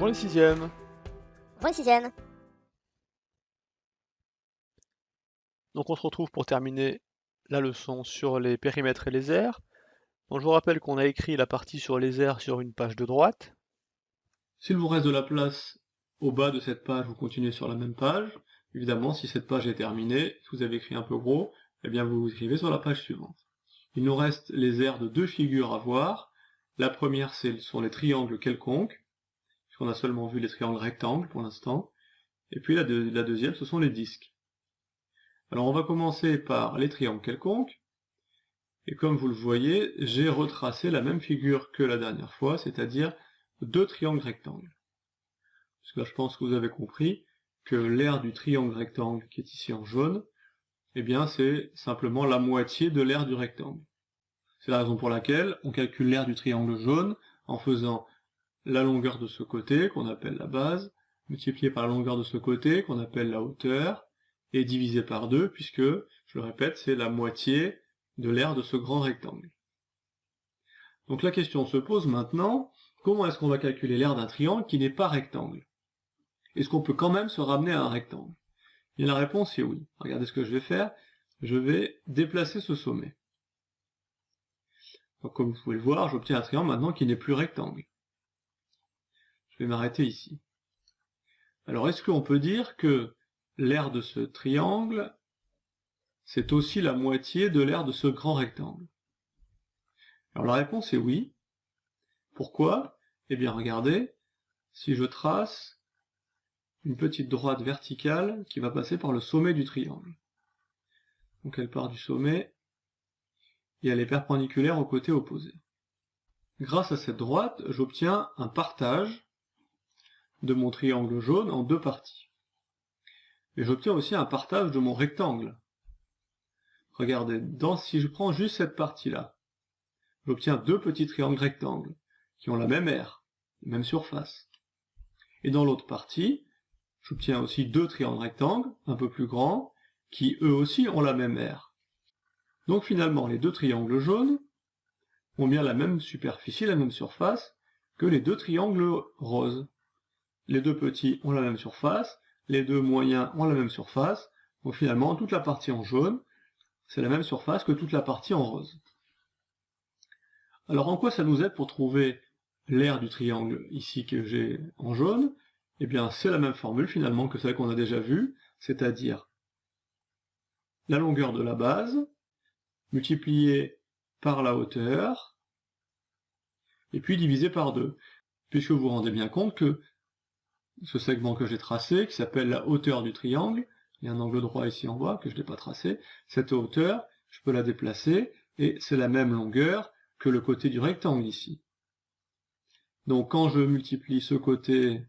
Bonjour les sixièmes. Bonjour les sixièmes. Donc on se retrouve pour terminer la leçon sur les périmètres et les aires. Donc je vous rappelle qu'on a écrit la partie sur les aires sur une page de droite. S'il vous reste de la place au bas de cette page, vous continuez sur la même page. Évidemment, si cette page est terminée, si vous avez écrit un peu gros, eh bien vous écrivez sur la page suivante. Il nous reste les aires de deux figures à voir. La première, sont les triangles quelconques, puisqu'on a seulement vu les triangles rectangles pour l'instant. Et puis la deuxième, ce sont les disques. Alors on va commencer par les triangles quelconques. Et comme vous le voyez, j'ai retracé la même figure que la dernière fois, c'est-à-dire deux triangles rectangles. Parce que là, je pense que vous avez compris que l'aire du triangle rectangle qui est ici en jaune, eh bien c'est simplement la moitié de l'aire du rectangle. C'est la raison pour laquelle on calcule l'aire du triangle jaune en faisant la longueur de ce côté, qu'on appelle la base, multiplié par la longueur de ce côté, qu'on appelle la hauteur, et divisé par 2, puisque, je le répète, c'est la moitié de l'aire de ce grand rectangle. Donc la question se pose maintenant, comment est-ce qu'on va calculer l'aire d'un triangle qui n'est pas rectangle? Est-ce qu'on peut quand même se ramener à un rectangle? Et la réponse est oui. Regardez ce que je vais faire. Je vais déplacer ce sommet. Donc comme vous pouvez le voir, j'obtiens un triangle maintenant qui n'est plus rectangle. Je vais m'arrêter ici. Alors est-ce qu'on peut dire que l'aire de ce triangle, c'est aussi la moitié de l'aire de ce grand rectangle? Alors la réponse est oui. Pourquoi? Eh bien regardez, si je trace une petite droite verticale qui va passer par le sommet du triangle. Donc elle part du sommet et elle est perpendiculaire au côté opposé. Grâce à cette droite, j'obtiens un partage de mon triangle jaune en deux parties. Et j'obtiens aussi un partage de mon rectangle. Regardez, si je prends juste cette partie-là, j'obtiens deux petits triangles rectangles qui ont la même aire, la même surface. Et dans l'autre partie, j'obtiens aussi deux triangles rectangles, un peu plus grands, qui eux aussi ont la même aire. Donc finalement, les deux triangles jaunes ont bien la même superficie, la même surface, que les deux triangles roses. Les deux petits ont la même surface, les deux moyens ont la même surface, donc finalement, toute la partie en jaune, c'est la même surface que toute la partie en rose. Alors en quoi ça nous aide pour trouver l'aire du triangle ici que j'ai en jaune? Eh bien, c'est la même formule finalement que celle qu'on a déjà vue, c'est-à-dire la longueur de la base, multipliée par la hauteur, et puis divisé par 2. Puisque vous vous rendez bien compte que ce segment que j'ai tracé, qui s'appelle la hauteur du triangle, il y a un angle droit ici en bas que je n'ai pas tracé, cette hauteur, je peux la déplacer, et c'est la même longueur que le côté du rectangle ici. Donc quand je multiplie ce côté,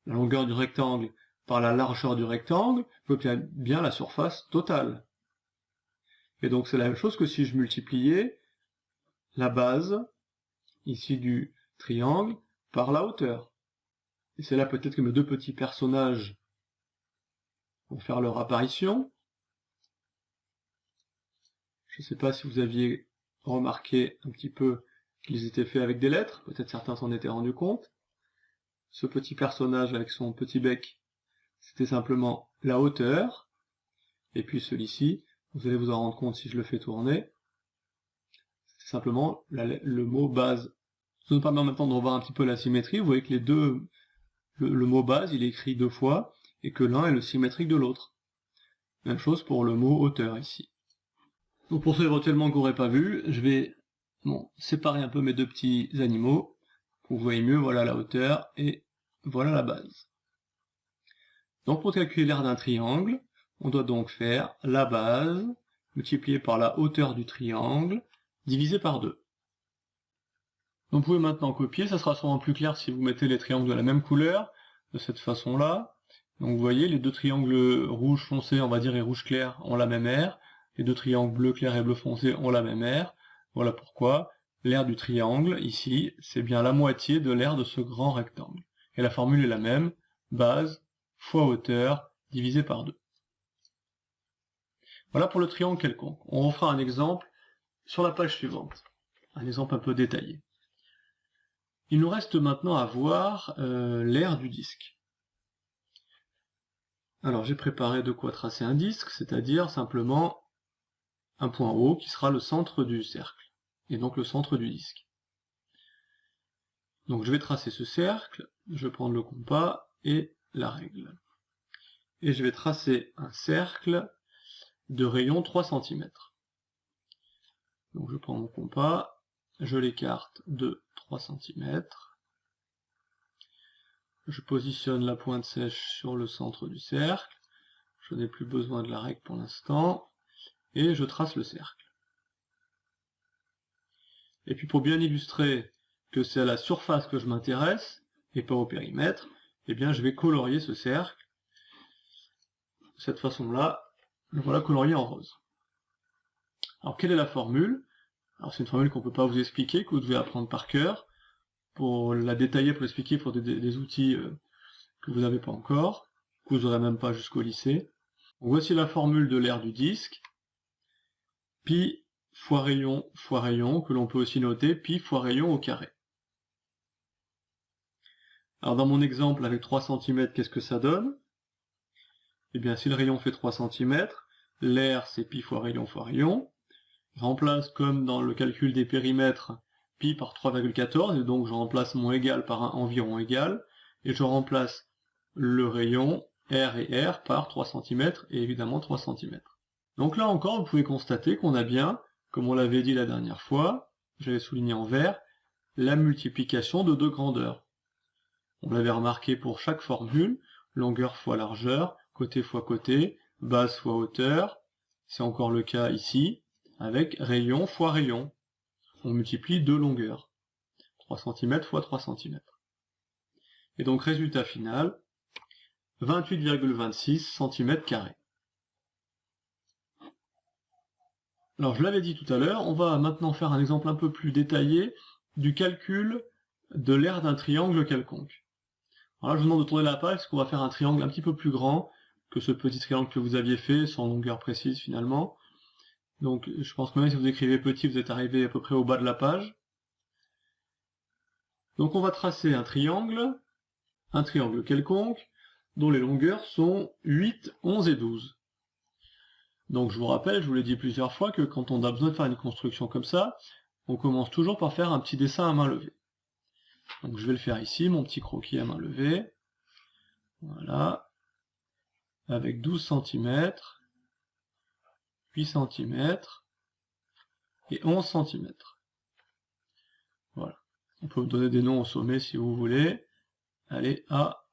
la longueur du rectangle, par la largeur du rectangle, j'obtiens bien la surface totale. Et donc c'est la même chose que si je multipliais la base, ici du triangle, par la hauteur. Et c'est là peut-être que mes deux petits personnages vont faire leur apparition. Je ne sais pas si vous aviez remarqué un petit peu qu'ils étaient faits avec des lettres, peut-être certains s'en étaient rendus compte. Ce petit personnage avec son petit bec, c'était simplement la hauteur, et puis celui-ci, vous allez vous en rendre compte si je le fais tourner, c'est simplement le mot base. Ça nous permet en même temps de revoir un petit peu la symétrie. Vous voyez que les deux, le mot base, il est écrit deux fois, et que l'un est le symétrique de l'autre. Même chose pour le mot hauteur ici. Donc pour ceux éventuellement que vous n'aurez pas vu, je vais séparer un peu mes deux petits animaux, pour que vous voyez mieux, voilà la hauteur, et voilà la base. Donc pour calculer l'aire d'un triangle, on doit donc faire la base, multipliée par la hauteur du triangle, divisé par 2. Donc vous pouvez maintenant copier, ça sera sûrement plus clair si vous mettez les triangles de la même couleur, de cette façon-là. Donc vous voyez, les deux triangles rouge foncé, on va dire, et rouge clair ont la même aire, les deux triangles bleu clair et bleu foncé ont la même aire. Voilà pourquoi l'aire du triangle, ici, c'est bien la moitié de l'aire de ce grand rectangle. Et la formule est la même, base fois hauteur divisé par 2. Voilà pour le triangle quelconque. On refera un exemple sur la page suivante. Un exemple un peu détaillé. Il nous reste maintenant à voir l'aire du disque. Alors j'ai préparé de quoi tracer un disque, c'est-à-dire simplement un point O qui sera le centre du cercle, et donc le centre du disque. Donc je vais tracer ce cercle, je vais prendre le compas et la règle. Et je vais tracer un cercle de rayon 3 cm. Donc je prends mon compas, je l'écarte de 3 cm, je positionne la pointe sèche sur le centre du cercle, je n'ai plus besoin de la règle pour l'instant, et je trace le cercle. Et puis pour bien illustrer que c'est à la surface que je m'intéresse, et pas au périmètre, eh bien je vais colorier ce cercle, de cette façon-là, le voilà colorié en rose. Alors quelle est la formule? Alors c'est une formule qu'on ne peut pas vous expliquer, que vous devez apprendre par cœur. Pour la détailler, pour l'expliquer, il faut des outils que vous n'avez pas encore, que vous n'aurez même pas jusqu'au lycée. Donc voici la formule de l'aire du disque. Pi fois rayon, que l'on peut aussi noter pi fois rayon au carré. Alors dans mon exemple avec 3 cm, qu'est-ce que ça donne? Eh bien si le rayon fait 3 cm, l'aire c'est pi fois rayon, je remplace comme dans le calcul des périmètres pi par 3,14, et donc je remplace mon égal par un environ égal, et je remplace le rayon R et R par 3 cm, et évidemment 3 cm. Donc là encore, vous pouvez constater qu'on a bien, comme on l'avait dit la dernière fois, j'avais souligné en vert, la multiplication de deux grandeurs. On l'avait remarqué pour chaque formule, longueur fois largeur, côté fois côté, base fois hauteur, c'est encore le cas ici, avec rayon fois rayon. On multiplie deux longueurs, 3 cm fois 3 cm. Et donc résultat final, 28,26 cm². Alors je l'avais dit tout à l'heure, on va maintenant faire un exemple un peu plus détaillé du calcul de l'aire d'un triangle quelconque. Alors là je vous demande de tourner la page parce qu'on va faire un triangle un petit peu plus grand que ce petit triangle que vous aviez fait, sans longueur précise finalement. Donc je pense que même si vous écrivez petit, vous êtes arrivé à peu près au bas de la page. Donc on va tracer un triangle quelconque, dont les longueurs sont 8, 11 et 12. Donc je vous rappelle, je vous l'ai dit plusieurs fois, que quand on a besoin de faire une construction comme ça, on commence toujours par faire un petit dessin à main levée. Donc je vais le faire ici, mon petit croquis à main levée. Voilà. Avec 12 cm, 8 cm et 11 cm. Voilà. On peut vous donner des noms au sommet si vous voulez. Allez, A,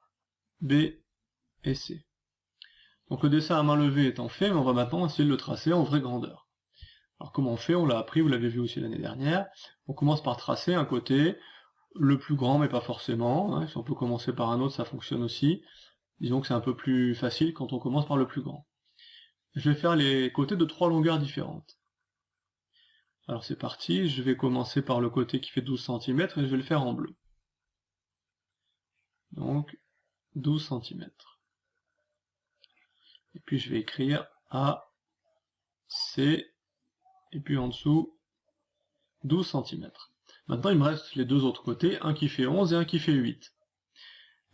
B et C. Donc le dessin à main levée étant fait, on va maintenant essayer de le tracer en vraie grandeur. Alors comment on fait? On l'a appris, vous l'avez vu aussi l'année dernière. On commence par tracer un côté, le plus grand mais pas forcément. Hein. Si on peut commencer par un autre, ça fonctionne aussi. Disons que c'est un peu plus facile quand on commence par le plus grand. Je vais faire les côtés de 3 longueurs différentes. Alors c'est parti, je vais commencer par le côté qui fait 12 cm et je vais le faire en bleu. Donc 12 cm. Et puis je vais écrire A, C, et puis en dessous 12 cm. Maintenant il me reste les deux autres côtés, un qui fait 11 et un qui fait 8.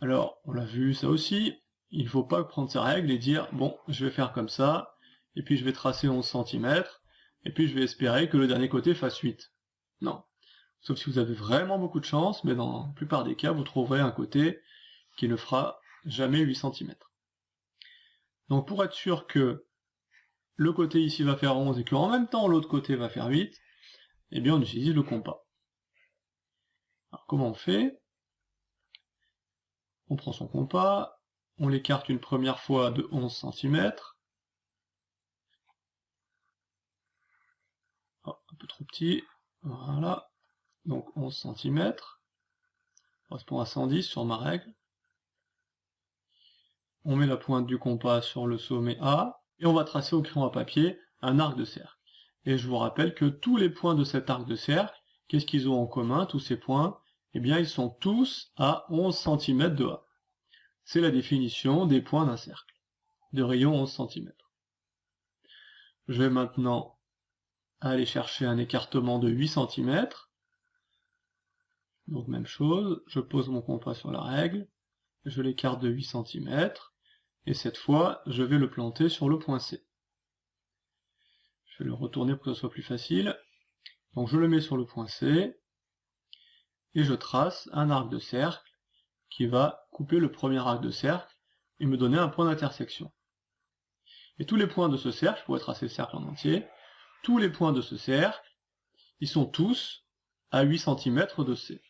Alors on l'a vu ça aussi, il ne faut pas prendre sa règle et dire bon je vais faire comme ça, et puis je vais tracer 11 cm, et puis je vais espérer que le dernier côté fasse 8. Non. Sauf si vous avez vraiment beaucoup de chance, mais dans la plupart des cas, vous trouverez un côté qui ne fera jamais 8 cm. Donc pour être sûr que le côté ici va faire 11 et que en même temps l'autre côté va faire 8, eh bien on utilise le compas. Alors comment on fait? On prend son compas, on l'écarte une première fois de 11 cm. Oh, un peu trop petit, voilà. Donc 11 cm, correspond à 110 sur ma règle. On met la pointe du compas sur le sommet A, et on va tracer au crayon à papier un arc de cercle. Et je vous rappelle que tous les points de cet arc de cercle, qu'est-ce qu'ils ont en commun, tous ces points? Eh bien, ils sont tous à 11 cm de A. C'est la définition des points d'un cercle, de rayon 11 cm. Je vais maintenant aller chercher un écartement de 8 cm. Donc même chose, je pose mon compas sur la règle, je l'écarte de 8 cm, et cette fois, je vais le planter sur le point C. Je vais le retourner pour que ce soit plus facile. Donc je le mets sur le point C, et je trace un arc de cercle qui va couper le premier arc de cercle et me donner un point d'intersection. Et tous les points de ce cercle, je pourrais tracer le cercle en entier, tous les points de ce cercle, ils sont tous à 8 cm de C.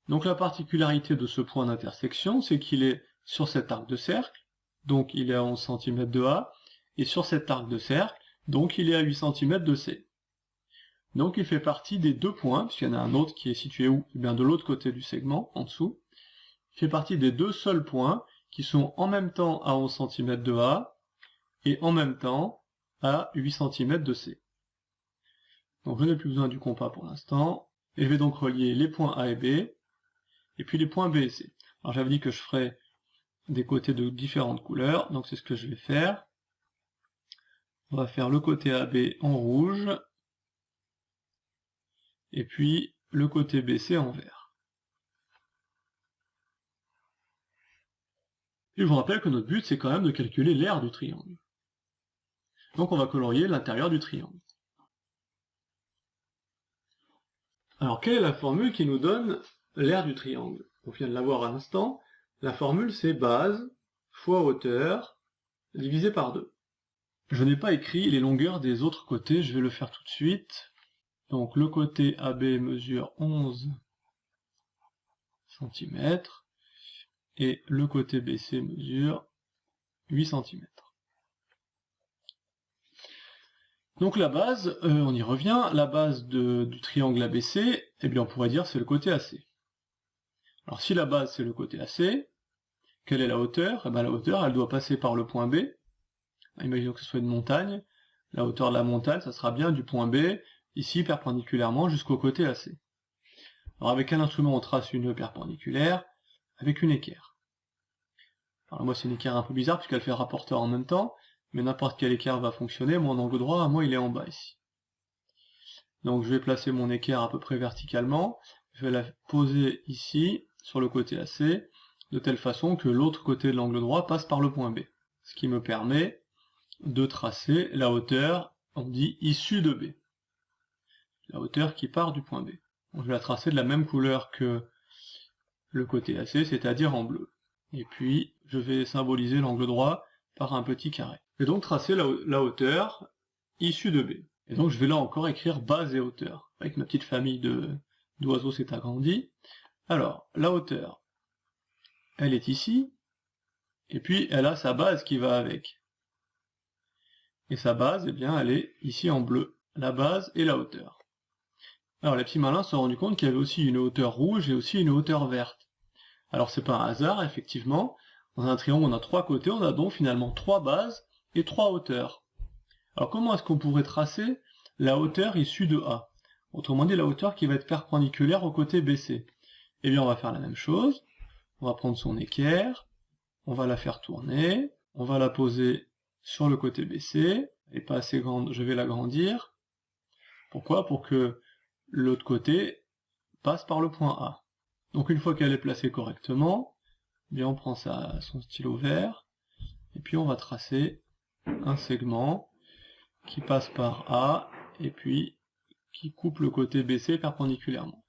Donc la particularité de ce point d'intersection, c'est qu'il est sur cet arc de cercle, donc il est à 11 cm de A, et sur cet arc de cercle, donc il est à 8 cm de C. Donc il fait partie des deux points, puisqu'il y en a un autre qui est situé où? Eh bien de l'autre côté du segment, en dessous. Il fait partie des deux seuls points qui sont en même temps à 11 cm de A, et en même temps à 8 cm de C. Donc je n'ai plus besoin du compas pour l'instant, et je vais donc relier les points A et B, et puis les points B et C. Alors j'avais dit que je ferais des côtés de différentes couleurs, donc c'est ce que je vais faire. On va faire le côté AB en rouge, et puis le côté BC en vert. Et je vous rappelle que notre but, c'est quand même de calculer l'aire du triangle. Donc on va colorier l'intérieur du triangle. Alors quelle est la formule qui nous donne l'aire du triangle? On vient de la voir à l'instant. La formule, c'est base fois hauteur divisé par 2. Je n'ai pas écrit les longueurs des autres côtés, je vais le faire tout de suite. Donc le côté AB mesure 11 cm et le côté BC mesure 8 cm. Donc la base, on y revient, la base du triangle ABC, eh bien on pourrait dire c'est le côté AC. Alors si la base c'est le côté AC, quelle est la hauteur? Eh bien la hauteur elle doit passer par le point B. Imaginons que ce soit une montagne, la hauteur de la montagne ça sera bien du point B, ici perpendiculairement jusqu'au côté AC. Alors avec quel instrument on trace une perpendiculaire? Avec une équerre. Alors moi c'est une équerre un peu bizarre puisqu'elle fait rapporteur en même temps, mais n'importe quelle équerre va fonctionner, mon angle droit, moi il est en bas ici. Donc je vais placer mon équerre à peu près verticalement, je vais la poser ici, sur le côté AC, de telle façon que l'autre côté de l'angle droit passe par le point B. Ce qui me permet de tracer la hauteur, on dit issue de B. La hauteur qui part du point B. Donc je vais la tracer de la même couleur que le côté AC, c'est-à-dire en bleu. Et puis je vais symboliser l'angle droit par un petit carré. Et donc tracer la hauteur issue de B. Et donc je vais là encore écrire base et hauteur. Avec ma petite famille d'oiseaux s'est agrandie. Alors, la hauteur, elle est ici, et puis elle a sa base qui va avec. Et sa base, eh bien, elle est ici en bleu. La base et la hauteur. Alors les petits malins se sont rendus compte qu'il y avait aussi une hauteur rouge et aussi une hauteur verte. Alors c'est pas un hasard, effectivement. Dans un triangle, on a trois côtés, on a donc finalement trois bases et trois hauteurs. Alors comment est-ce qu'on pourrait tracer la hauteur issue de A? Autrement dit, la hauteur qui va être perpendiculaire au côté BC. Eh bien, on va faire la même chose. On va prendre son équerre, on va la faire tourner, on va la poser sur le côté BC. Elle n'est pas assez grande, je vais l'agrandir. Pourquoi? Pour que l'autre côté passe par le point A. Donc une fois qu'elle est placée correctement, eh bien on prend son stylo vert, et puis on va tracer un segment qui passe par A, et puis qui coupe le côté BC perpendiculairement.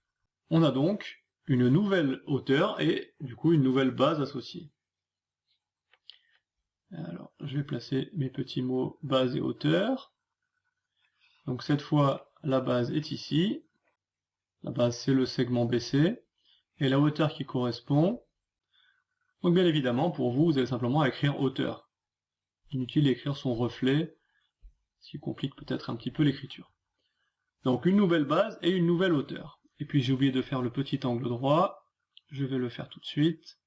On a donc une nouvelle hauteur, et du coup une nouvelle base associée. Alors, je vais placer mes petits mots base et hauteur. Donc cette fois, la base est ici. La base, c'est le segment BC. Et la hauteur qui correspond, donc bien évidemment, pour vous, vous allez simplement écrire hauteur. Inutile d'écrire son reflet, ce qui complique peut-être un petit peu l'écriture. Donc une nouvelle base et une nouvelle hauteur. Et puis j'ai oublié de faire le petit angle droit, je vais le faire tout de suite.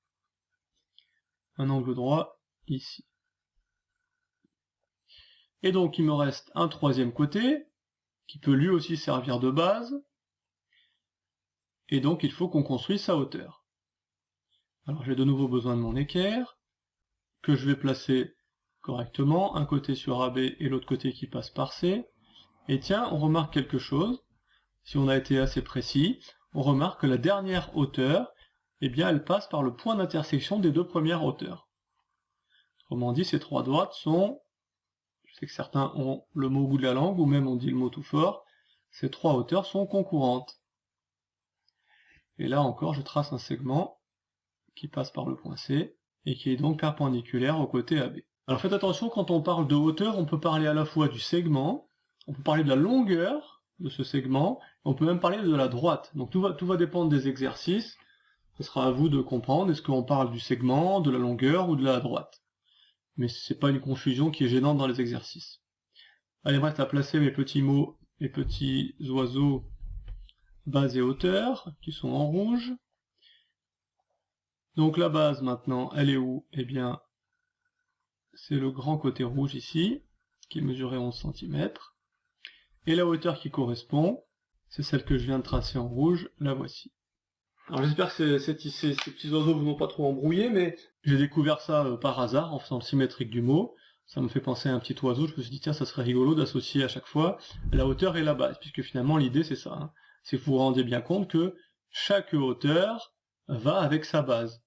Un angle droit ici. Et donc il me reste un troisième côté, qui peut lui aussi servir de base, et donc il faut qu'on construise sa hauteur. Alors j'ai de nouveau besoin de mon équerre, que je vais placer correctement, un côté sur AB et l'autre côté qui passe par C. Et tiens, on remarque quelque chose, si on a été assez précis, on remarque que la dernière hauteur, eh bien, elle passe par le point d'intersection des deux premières hauteurs. Autrement dit, ces trois droites sont, je sais que certains ont le mot au bout de la langue, ou même on dit le mot tout fort, ces trois hauteurs sont concurrentes. Et là encore, je trace un segment qui passe par le point C, et qui est donc perpendiculaire au côté AB. Alors faites attention, quand on parle de hauteur, on peut parler à la fois du segment, on peut parler de la longueur de ce segment, on peut même parler de la droite. Donc tout va dépendre des exercices, ce sera à vous de comprendre, est-ce qu'on parle du segment, de la longueur ou de la droite. Mais c'est pas une confusion qui est gênante dans les exercices. Allez, il me reste à placer mes petits mots, mes petits oiseaux, base et hauteur, qui sont en rouge. Donc la base maintenant, elle est où? Eh bien, c'est le grand côté rouge ici, qui est mesuré 11 cm. Et la hauteur qui correspond, c'est celle que je viens de tracer en rouge, la voici. Alors j'espère que ces petits oiseaux vous ont pas trop embrouillé, mais j'ai découvert ça par hasard, en faisant le symétrique du mot. Ça me fait penser à un petit oiseau, je me suis dit tiens, ça serait rigolo d'associer à chaque fois la hauteur et la base, puisque finalement l'idée c'est ça, hein. C'est que vous vous rendez bien compte que chaque hauteur va avec sa base.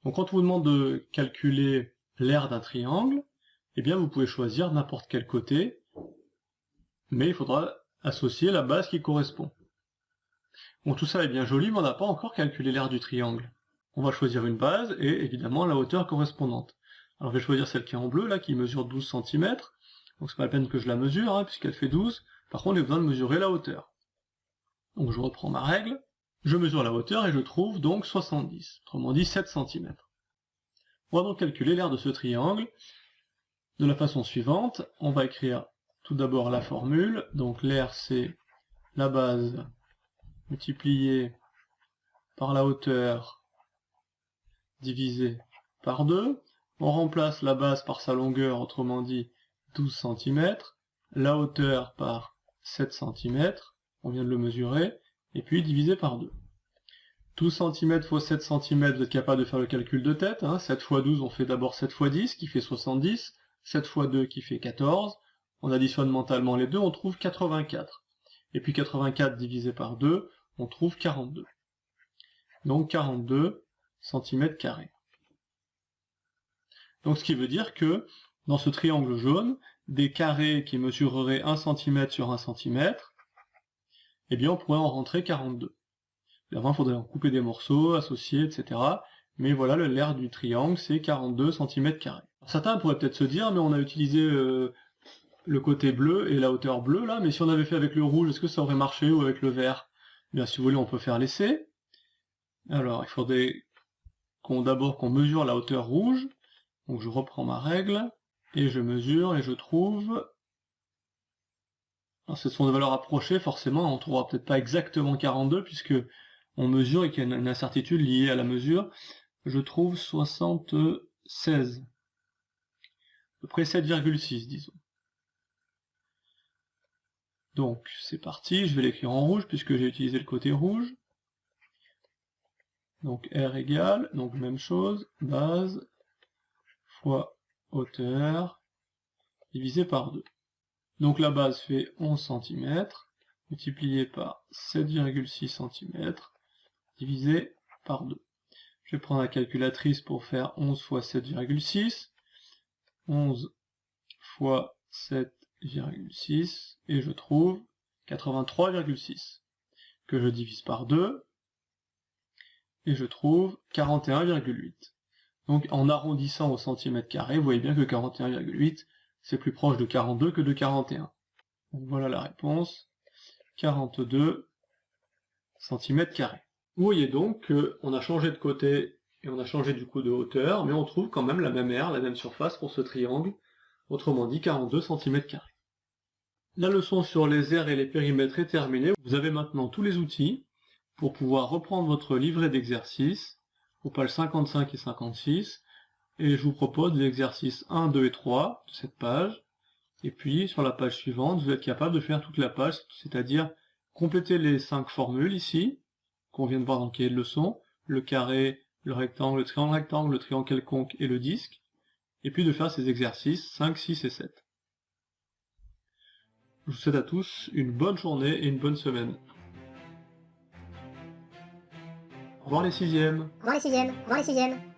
Donc quand on vous demande de calculer l'aire d'un triangle, eh bien vous pouvez choisir n'importe quel côté, mais il faudra associer la base qui correspond. Bon, tout ça est bien joli, mais on n'a pas encore calculé l'aire du triangle. On va choisir une base, et évidemment la hauteur correspondante. Alors je vais choisir celle qui est en bleu, là, qui mesure 12 cm, donc c'est pas la peine que je la mesure, hein, puisqu'elle fait 12, par contre j'ai besoin de mesurer la hauteur. Donc je reprends ma règle, je mesure la hauteur et je trouve donc 70, autrement dit 7 cm. On va donc calculer l'aire de ce triangle de la façon suivante. On va écrire tout d'abord la formule, donc l'aire c'est la base multipliée par la hauteur divisé par 2. On remplace la base par sa longueur, autrement dit 12 cm, la hauteur par 7 cm, on vient de le mesurer, et puis divisé par 2. 12 cm fois 7 cm, vous êtes capable de faire le calcul de tête, hein. 7 fois 12, on fait d'abord 7 fois 10, qui fait 70, 7 fois 2, qui fait 14, on additionne mentalement les deux, on trouve 84. Et puis 84 divisé par 2, on trouve 42. Donc 42 cm². Donc ce qui veut dire que, dans ce triangle jaune, des carrés qui mesureraient 1 cm sur 1 cm, eh bien on pourrait en rentrer 42. Évidemment, il faudrait en couper des morceaux, associer, etc. Mais voilà, l'aire du triangle, c'est 42 cm². Certains pourraient peut-être se dire, mais on a utilisé le côté bleu et la hauteur bleue, là, mais si on avait fait avec le rouge, est-ce que ça aurait marché, ou avec le vert? Bien, si vous voulez, on peut faire l'essai. Alors, il faudrait d'abord qu'on mesure la hauteur rouge. Donc je reprends ma règle, et je mesure, et je trouve... Alors, ce sont des valeurs approchées, forcément, on ne trouvera peut-être pas exactement 42, puisque on mesure et qu'il y a une incertitude liée à la mesure. Je trouve 76. À peu près 7,6, disons. Donc, c'est parti, je vais l'écrire en rouge, puisque j'ai utilisé le côté rouge. Donc, R égale, donc même chose, base, fois hauteur, divisé par 2. Donc la base fait 11 cm, multiplié par 7,6 cm, divisé par 2. Je vais prendre la calculatrice pour faire 11 fois 7,6. 11 fois 7,6, et je trouve 83,6, que je divise par 2, et je trouve 41,8. Donc en arrondissant au centimètre carré, vous voyez bien que 41,8, c'est plus proche de 42 que de 41. Donc voilà la réponse, 42 cm². Vous voyez donc qu'on a changé de côté et on a changé du coup de hauteur, mais on trouve quand même la même aire, la même surface pour ce triangle, autrement dit 42 cm². La leçon sur les aires et les périmètres est terminée. Vous avez maintenant tous les outils pour pouvoir reprendre votre livret d'exercices, aux pages 55 et 56, et je vous propose les exercices 1, 2 et 3 de cette page, et puis sur la page suivante, vous êtes capable de faire toute la page, c'est-à-dire compléter les 5 formules ici, qu'on vient de voir dans le cahier de leçon, le carré, le rectangle, le triangle rectangle, le triangle quelconque et le disque, et puis de faire ces exercices 5, 6 et 7. Je vous souhaite à tous une bonne journée et une bonne semaine. revoir les sixièmes. Au revoir les sixièmes. Au revoir les sixièmes.